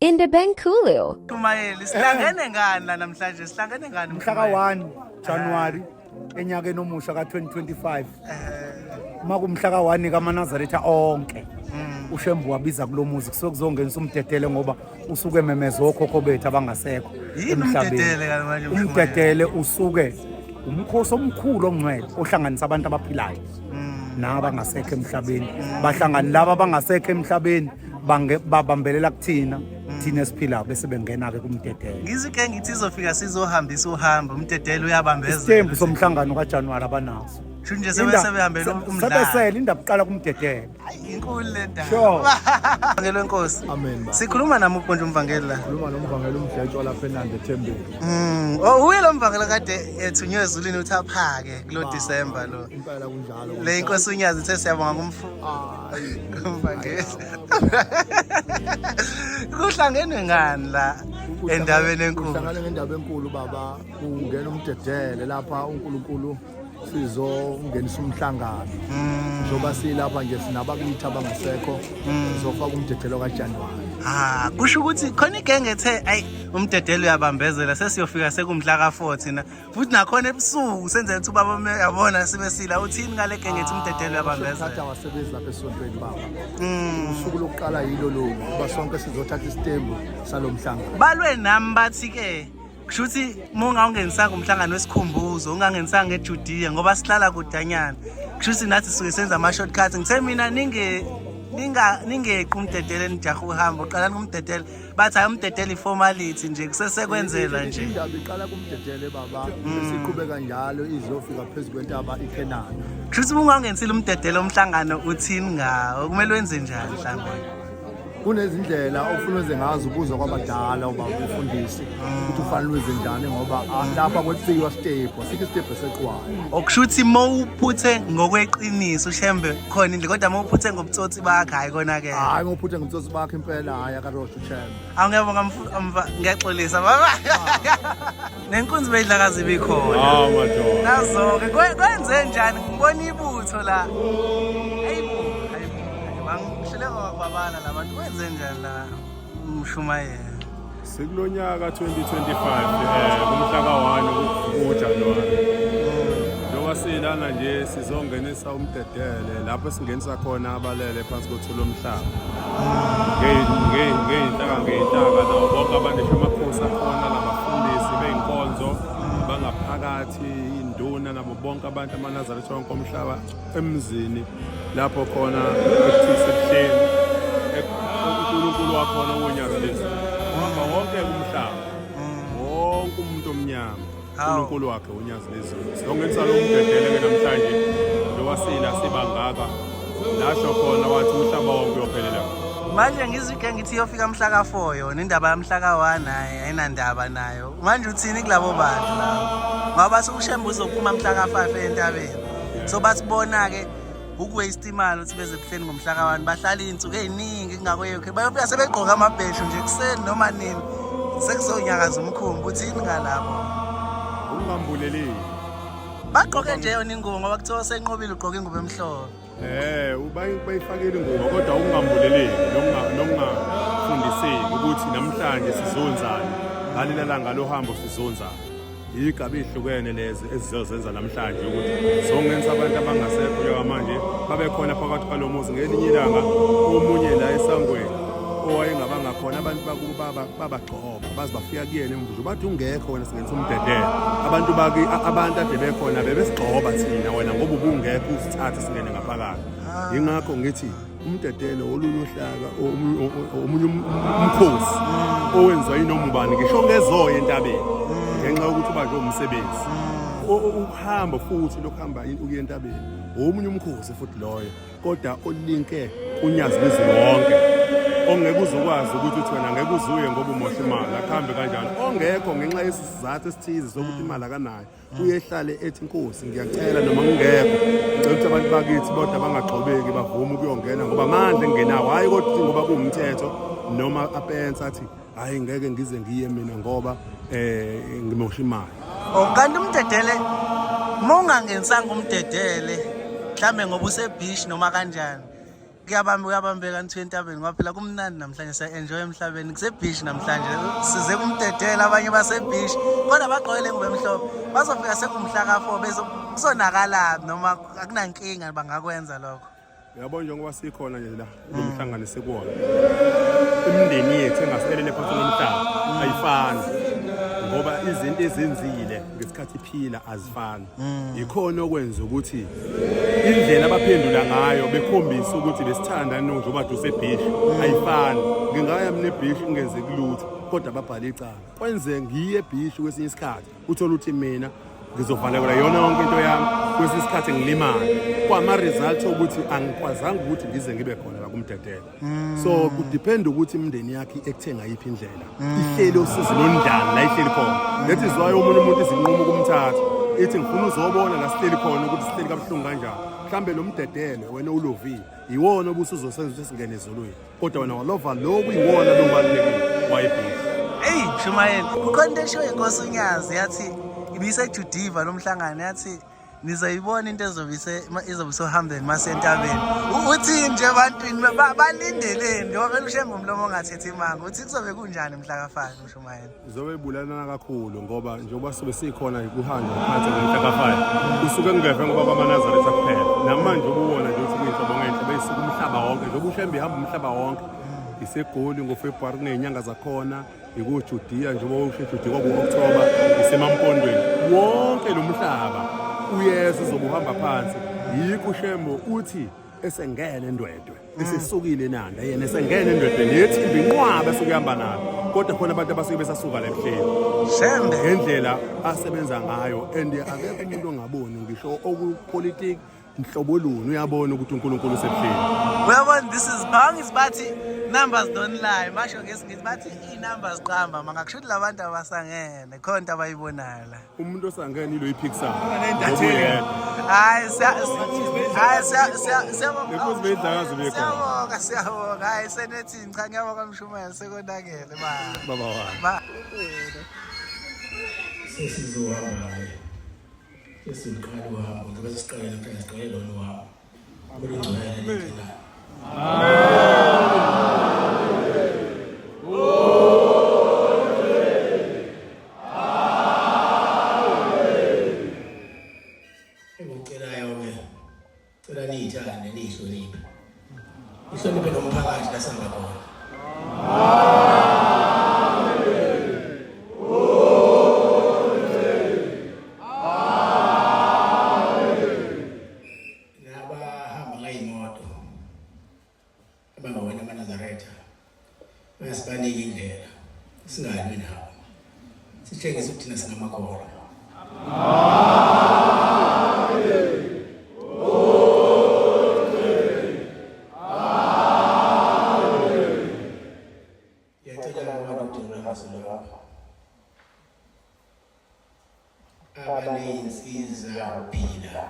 in the Benkulio. Tumayeli sihlangene ngani la namhlanje sihlangene ngani Mhla ka-1 January enyakeni omusha ka-2025 makumhla ka-1 kaManazaretha onke uShembu wabiza kulo muzi kusuke kuzongenisa umdedele ngoba usuke ememeza okhokho bethu abangasekho emhlabeni. Umdedele usuke umkhosi omkhulu ongcwele ohlanganisa abantu abaphilayo nabangasekho emhlabeni. Bahlangana laba abangasekho emhlabeni babambelela kuthina thina esiphilayo bese bengena ke kumdedele. Ngizike ngithi izofika sizohambisa uhambo umdedele uyabambezela. Isithembu somhlangano kaJanuary abanaso. Nje sebehambela umdlalo. Sebesela indaba iqala kumdedele. Hayi inkulu le ndaba. Sure. Ngelo enkosi. Amen ba. Sikhuluma nami uqonje umvangeli la. Khuluma nomvangeli umdletshwa lapha eNandi eThembeni. Oh uye lo mvangeli kade ethunywe ezulwini uthi aphake kulo December lo. Impela kunjalo. Le inkosi unyazi ithe siyabonga kumfu. Hayi. Umvangeli. Kuhlangenwe ngani la endabeni enkulu? Kuhlangane ngendaba enkulu baba ungena umdedele lapha uNkulunkulu sizongenisa umhlangano. Njoba silapha nje sinabakithi abangasekho sizofaka umdedelo kaJanuary. Kusho ukuthi khona igenge ethe ayi umdedelo uyabambezela sesiyofika sekumhla ka4 thina futhi nakhona ebusuku senze ukuthi ubaba yabona sibesila uthini ngale genge ethi umdedelo uyabambezela. Thatha abasebenzi lapha esontweni baba. Usuku lokuqala yilo lo kuba sonke sizothatha isitembu salomhlangano. Balwe nami bathi ke kushuthi munga ungenisanga umhlangano wesikhumbuzo ungangenisanga ngeJudiya ngoba sihlala kudanyana kushuthi nathi suke senza ama shortcuts ngithe mina ningeqi umdedele nijaha uhamba uqala kumdedele bathi hayi umdedele iformality nje kusesekwenzela nje indaba iqala kumdedele baba siqhubeka njalo izofika phezulu kwentaba iKenani. kushuthi munga ungenisile umdedele omhlangano uthini ngawo kumele wenze njani mhlawumbe kunezindlela ofuna uze ngazo ubuzwa kwabadala uba ufundisi ukuthi ufanele wenze njani ngoba lapha kwethiwa step asike step eseqwayo okushuthi mawuphuthe ngokweqiniso uShembe khona indle kodwa mawuphuthe ngobutsotsi bakhe hayi kona ke hayi ngophuthe ngobutsotsi bakhe impela hayi akarosho uShembe awungiyabonga mva ngiyaxolisa baba nenkunzi beyidlakazi bikhona madoda nazo-ke kwenze njani ngibona ibutho la bangihleleka kwabana labantu kwenze njani la umshumayela sekulonyaka 2025 kumhla ka1 kuJanuary njengoba silana nje sizongenisa umdedele lapho singenisa khona abalele phansi kothula omhlaba ngeyintaka nabo bonke abantu emakhosi akhona labafundisi beyinkonzo bangaphakathi induna nabo bonke abantu amanazareth wonke omhlaba emzini lapho khona ekuthisihleni uNkulunkulu wakhona wonyazi lezi ngoba wonke umhlaba wonke umuntu omnyama uNkulunkulu wakhe wonyazi lezi songenisa lo umdedele ke namhlanje lokwasila sibangaka lasho khona wathi umhlaba wonke uyophelela manje ngizike ngithi yofika mhla ka4 yona indaba yamhla ka1 hayi ayinandaba nayo manje uthini kulabo bantu labo ngoba sokuShembe uzophuma mhla ka5 entabeni so basibona ke ukuwaste imali uthi beze kuhleni ngomhla ka1 bahlala izinsuku eziningi kungakweyekho bayofika sebegqoka amabheshu nje kuseni noma nini sekuzonyakaza umkhumbi uthini ngalabo ungambuleleli bagqoke nje yona ingubo ngoba kuthiwa senqobile ugqoka ingubo emhlophe bayifakile ingubo kodwa ungambuleleli nokungafundiseki ukuthi namhlanje sizonzana ngaleli langa lohambo sizonzana igaba ezihlukene lezi ezizozenza namhlanje ukuthi songenza abantu abangasekho njengamanje babe khona phakathi kwalomuzi ngelinye ilanga omunye la esangweni owayengabanga khona abantu bakubo babagxoba baze bafika kuyena emvuzo bathi ungekho wena singenza umdedele abantu baki abantu ade bekhona bebesigxoba thina wena ngoba ubungekho usithathe singene ngaphakathi ingakho ngithi umdedele oluluhlaka omunye umkhosi owenziwa inomubani ngisho ngezoya entabeni ngenxa yokuthi uba nje umsebenzi uhamba futhi lokuhamba ukuya entabeni omunye umkhosi futhi loyo kodwa olinke unyazi bezulu wonke ongeke uzokwazi ukuthi uthi wena ngeke uzuye ngoba umosha imali akhambe kanjalo ongekho ngenxa yesizathu esithize sokuthi imali akanayo uyehlale ethi inkosi ngiyacela noma ngingekho ngicela ukuthi abantu bakithi bodwa bangagxobeki bavume ukuyongena ngoba manje ngingenawo hayi kodwa ngoba kuwumthetho noma apensa athi hayi ngeke ngize ngiye mina ngoba ngimosha imali kanti umdedele mongangenisanga umdedele mhlambe ngoba usebish noma kanjani kuyabambeka nithiwe entabeni ngoba phela kumnandi namhlanje siya-enjoy emhlabeni kuse-beach namhlanje size kumdedela abanye base-beach kodwa bagqokele ingubo emhlophe bazofika sekumhla ka-4 kuzonakalaphi noma akunankinga bangakwenza lokho. Uyabona njengoba sikhona nje la lo mhlangano sekuwona imindeni yethu engaselele phansi komhlaba ayifani ngoba izinto ezenzile ngesikhathi iphila azifani ikhona okwenza ukuthi indlela abaphendula ngayo bekhombisa ukuthi besithanda njengoba dusebeach ayifani ngingaya mina ebeach ngenze kulutho kodwa babhala icala kwenze ngiye ebeach kwesinye isikhathi uthola ukuthi mina ngizovalekela yona yonke into yami kwesinye isikhathi ngilimala kwama result ukuthi angikwazanga ukuthi ngize ngibe khona la kumdedela so kudepend ukuthi imindeni yakhe ekuthenga yiphi indlela ihleli usizo londala la ihleli khona that is why umuntu izinqumo kumthatha ethi ngifuna uzobona la sihleli khona ukuthi sihleli kabuhlungu kanjani mhlambe lo mdedele wena ulovile iwona obusizosenza ukuthi singene ezolweni kodwa wena walova lokhu iwona lo balekile wayibheka. Hey Shumayeli kukhona isho inkosi uNyazi yathi ibisejudiva lo mhlangano yathi nizoyibona into izobe isohambeni masentabeni uthi nje ebantwini balindeleni njengoba ushembe umlomo ongathethi imanga uthi kuzobe kunjani mhla ka5 Shumayeli. Izobe ibulana kakhulu ngoba njengoba sobe sikhona ikuhanja ngaphansi ngomhla ka5 usuke ngeve ngoba kwaManazaretha kuphela namanje ubona nje ukuthi inhlobo ngenhla beyisuka umhlaba wonke njengoba ushembe ihamba umhlaba wonke isegoli ngoFebruary kunezinyanga zakhona ikuJudiya njengoba usheJudiya ngoOctober isemampondweni wonke lo mhlaba uyesu uzobuhamba phansi yikho ushembo uthi esengene endwedwe esesukile nanda yena esengene endwedwe nethimba inqwaba esukuyamba nalo kodwa khona abantu abasuke besasuka la emhleni Shembe ngendlela asebenza ngayo and akekho umuntu ongaboni ngisho okupolitiki nhlobo luni uyabona ukuthi uNkulunkulu usephila. Uyabona this is bangis bathi numbers don't lie masho ngesingithi bathi i-numbers qamba mangakushuthi labantu abasangene khona into abayibonayo la Umuntu osangene ilo iPixar hayi siyabonga hayi senethini cha ngiyabonga Mshumayeli sekonakele baba wami sesizohamba sesiqala uhambo ngoba sesiqale namhlanje siqale lona uhambo kulungcwele engicelayo-ke cela niyithande niyihloniphe ihloniphe nomphakathi lasihamba khona abangawena amaNazaretha bayasibanika indlela singalwi nabo sitshengise ukuthi thina singamakholwa yacela abantu ukuthi ngihambe lapha abaneyinsiza kuphila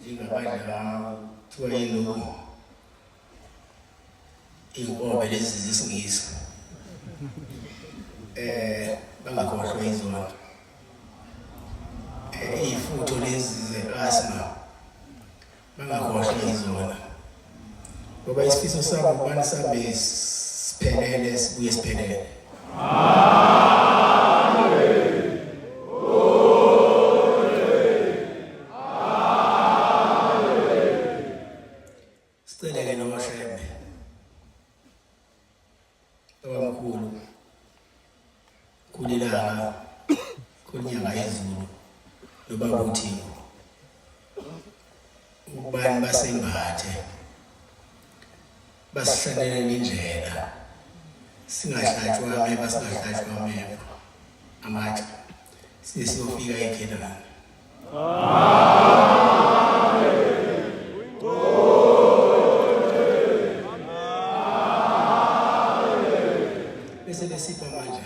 njengabadla kuthiwa yilokhu inkobe lezi zesingisi bangakhohlwa izona ifutho lezi ze-asthma bangakhohlwa izona ngoba isifiso sabo kubani sabe siphelele sibuye siphelele. Sicele-ke noMashembe abamkhulu kulilanga kunyanga yezulu nobaba uThixo ubani basembathe basihlalele indlela singahlatshwa ameva singahlatshwa ameva amatshe siyofika eKhenani. Bese lesipha manje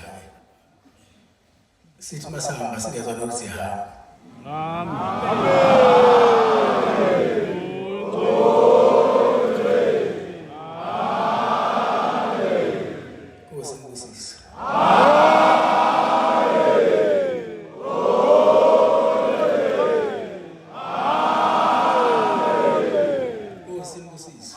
sithi masihamba singezwa lokhu sihamba. Nkosi ngibusise. Nkosi ngibusise.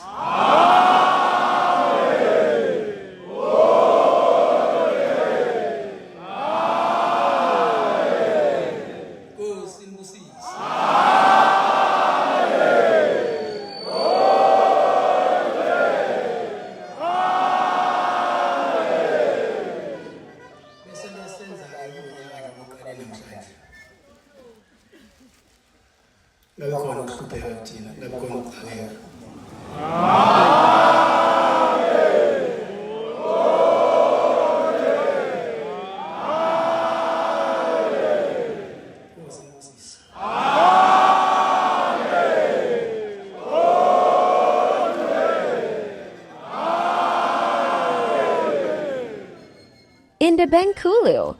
thina kungabi khona ukuxakeka. Nkosi Sibusisa. Indabankulul.